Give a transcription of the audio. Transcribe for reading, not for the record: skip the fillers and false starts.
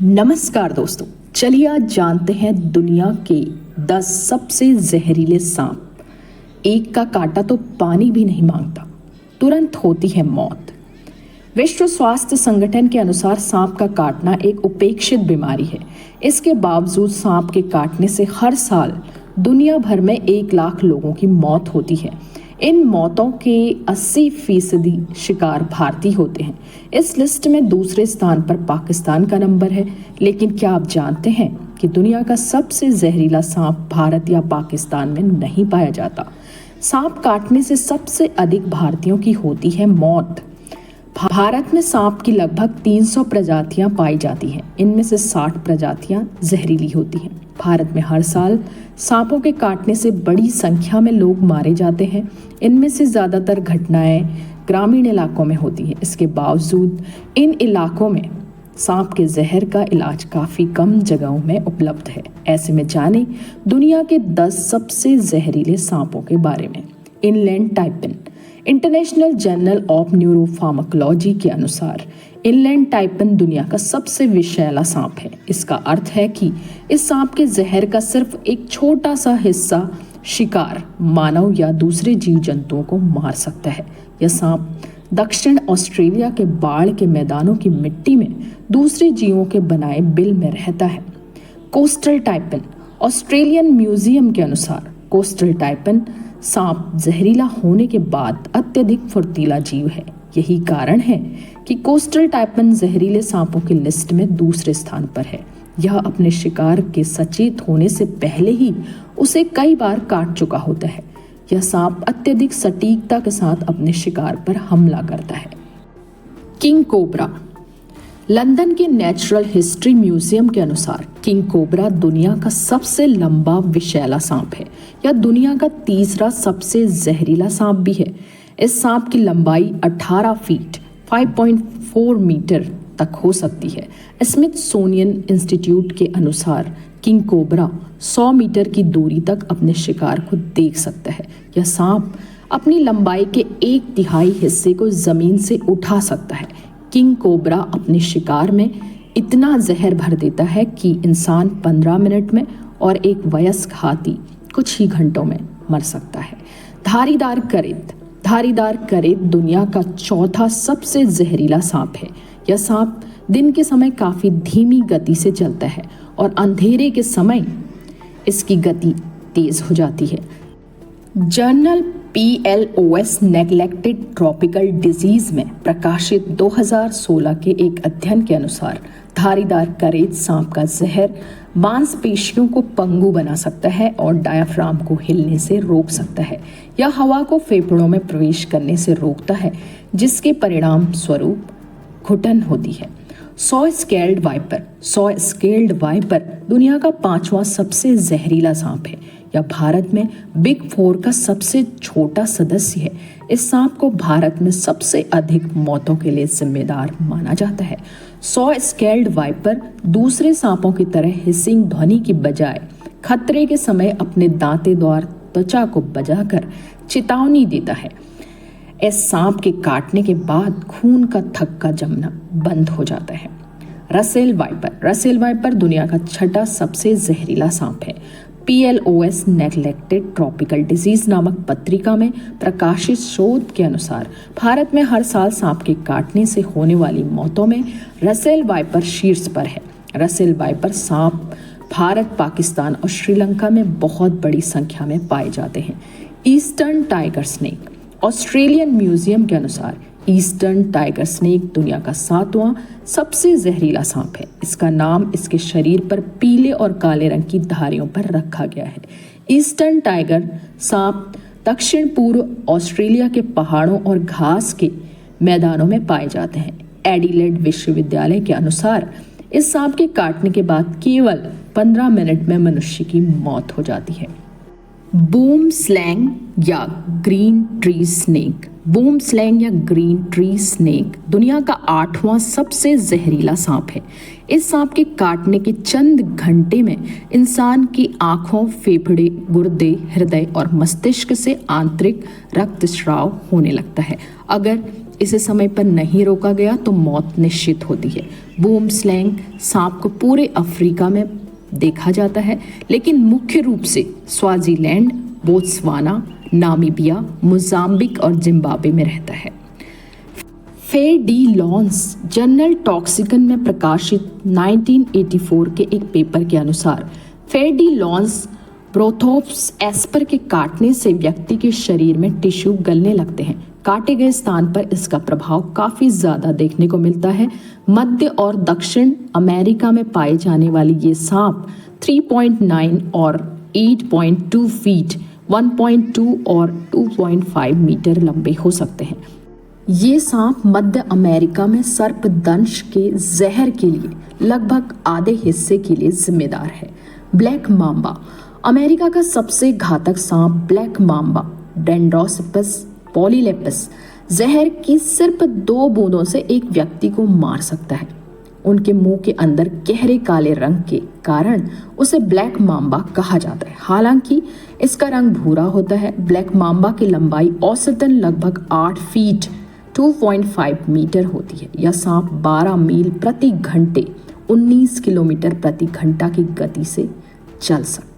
नमस्कार दोस्तों, चलिए आज जानते हैं दुनिया के 10 सबसे जहरीले सांप। एक का काटा तो पानी भी नहीं मांगता, तुरंत होती है मौत। विश्व स्वास्थ्य संगठन के अनुसार सांप का काटना एक उपेक्षित बीमारी है। इसके बावजूद सांप के काटने से हर साल दुनिया भर में 1 लाख लोगों की मौत होती है। इन मौतों के 80% शिकार भारतीय होते हैं। इस लिस्ट में दूसरे स्थान पर पाकिस्तान का नंबर है। लेकिन क्या आप जानते हैं कि दुनिया का सबसे जहरीला सांप भारत या पाकिस्तान में नहीं पाया जाता? सांप काटने से सबसे अधिक भारतीयों की होती है मौत। भारत में सांप की लगभग 300 प्रजातियां पाई जाती हैं। इनमें से 60 प्रजातियां जहरीली होती हैं। भारत में हर साल सांपों के काटने से बड़ी संख्या में लोग मारे जाते हैं। इनमें से ज़्यादातर घटनाएं ग्रामीण इलाकों में होती हैं। इसके बावजूद इन इलाकों में सांप के जहर का इलाज काफ़ी कम जगहों में उपलब्ध है। ऐसे में जाने दुनिया के 10 सबसे जहरीले सांपों के बारे में। Inland taipan. International journal of neuropharmacology के अनुसार इनलैंड टाइपिन दुनिया का सबसे विषैला सांप है। इसका अर्थ है कि इस सांप के जहर का सिर्फ एक छोटा सा हिस्सा शिकार, मानव या दूसरे जीव जंतुओं को मार सकता है। यह सांप दक्षिण ऑस्ट्रेलिया के बाढ़ के मैदानों की मिट्टी में दूसरे जीवों के बनाए बिल में रहता है। Coastal taipan. ऑस्ट्रेलियन म्यूजियम के अनुसार कोस्टल टाइपिन सांप जहरीला होने के बाद अत्यधिक फुर्तीला जीव है। यही कारण है कि कोस्टल टाइपिन जहरीले सांपों की लिस्ट में दूसरे स्थान पर है। यह अपने शिकार के सचेत होने से पहले ही उसे कई बार काट चुका होता है। यह सांप अत्यधिक सटीकता के साथ अपने शिकार पर हमला करता है। King cobra. लंदन के नेचुरल हिस्ट्री म्यूजियम के अनुसार किंग कोबरा दुनिया का सबसे लंबा विषैला सांप है। यह दुनिया का तीसरा सबसे जहरीला सांप भी है। इस सांप की लंबाई 18 फीट 5.4 मीटर तक हो सकती है। स्मिथसोनियन इंस्टीट्यूट के अनुसार किंग कोबरा 100 मीटर की दूरी तक अपने शिकार को देख सकता है। यह सांप अपनी लंबाई के 1/3 हिस्से को जमीन से उठा सकता है। किंग कोबरा अपने शिकार में इतना जहर भर देता है कि इंसान 15 मिनट में और एक वयस्क हाथी कुछ ही घंटों में मर सकता है। धारीदार करेत। धारीदार करेत दुनिया का चौथा सबसे जहरीला सांप है। यह सांप दिन के समय काफ़ी धीमी गति से चलता है और अंधेरे के समय इसकी गति तेज हो जाती है। Journal PLOS neglected tropical disease में प्रकाशित 2016 के एक अध्ययन के अनुसार धारीदार करेत सांप का जहर मांसपेशियों को पंगु बना सकता है और डायाफ्राम को हिलने से रोक सकता है। यह हवा को फेफड़ों में प्रवेश करने से रोकता है, जिसके परिणाम स्वरूप घुटन होती है। Saw scaled viper. Saw scaled viper दुनिया का 5वां सबसे जहरीला सांप है। यह भारत में बिग 4 का सबसे छोटा सदस्य है। इस सांप को भारत में सबसे अधिक मौतों के लिए जिम्मेदार माना जाता है। सॉ स्केल्ड वाइपर दूसरे सांपों की तरह हिसिंग ध्वनि की बजाय खतरे के समय अपने दांते द्वारा त्वचा को बजाकर चेतावनी देता है। इस सांप के काटने के बाद खून का थक्का जमना बंद हो जाता है। Russell viper. रसेल वाइपर दुनिया का 6ठा सबसे जहरीला सांप है। PLOS नेग्लेक्टेड ट्रॉपिकल डिजीज नामक पत्रिका में प्रकाशित शोध के अनुसार भारत में हर साल सांप के काटने से होने वाली मौतों में रसेल वाइपर शीर्ष पर है। रसेल वाइपर सांप भारत, पाकिस्तान और श्रीलंका में बहुत बड़ी संख्या में पाए जाते हैं। Eastern tiger snake. Australian museum के अनुसार ईस्टर्न टाइगर स्नेक दुनिया का 7वां सबसे जहरीला सांप है। इसका नाम इसके शरीर पर पीले और काले रंग की धारियों पर रखा गया है। ईस्टर्न टाइगर सांप दक्षिण पूर्व ऑस्ट्रेलिया के पहाड़ों और घास के मैदानों में पाए जाते हैं। एडिलेड विश्वविद्यालय के अनुसार इस सांप के काटने के बाद केवल 15 मिनट में मनुष्य की मौत हो जाती है। बूम स्लैंग या green tree snake. Boom slang या ग्रीन ट्री स्नेक दुनिया का 8वां सबसे जहरीला सांप है। इस सांप के काटने के चंद घंटे में इंसान की आंखों, फेफड़े, गुर्दे, हृदय और मस्तिष्क से आंतरिक रक्तस्राव होने लगता है। अगर इसे समय पर नहीं रोका गया तो मौत निश्चित होती है। बूम स्लैंग सांप को पूरे अफ्रीका में देखा जाता है, लेकिन मुख्य रूप से स्वाजीलैंड, बोत्सवाना, नामीबिया, मोजाम्बिक और जिम्बाब्वे में रहता है। फेर डी लॉन्स जर्नल टॉक्सिकन में प्रकाशित 1984 के एक पेपर के अनुसार फेर डी लॉन्स ब्रोथोप्स एस्पर के काटने से व्यक्ति के शरीर में टिश्यू गलने लगते हैं। काटे गए स्थान पर इसका प्रभाव काफी ज्यादा देखने को मिलता है। मध्य और दक्षिण अमेरिका में पाए जाने वाली ये सांप 3.9 और 8.2 फीट, 1.2 और 2.5 मीटर लंबे हो सकते हैं। ये सांप मध्य अमेरिका में सर्पदंश के जहर के लिए लगभग आधे हिस्से के लिए जिम्मेदार है। ब्लैक मांबा अमेरिका का सबसे घातक सांप ब्लैक मांबा डेंड्रोसिपस पॉलीलेपस जहर की सिर्फ 2 बूंदों से एक व्यक्ति को मार सकता है। उनके मुंह के अंदर गहरे काले रंग के कारण उसे ब्लैक मांबा कहा जाता है। हालांकि इसका रंग भूरा होता है। ब्लैक मांबा की लंबाई औसतन लगभग 8 फीट 2.5 मीटर होती है। यह सांप 12 मील प्रति घंटे 19 किलोमीटर प्रति घंटा की गति से चल सकता है।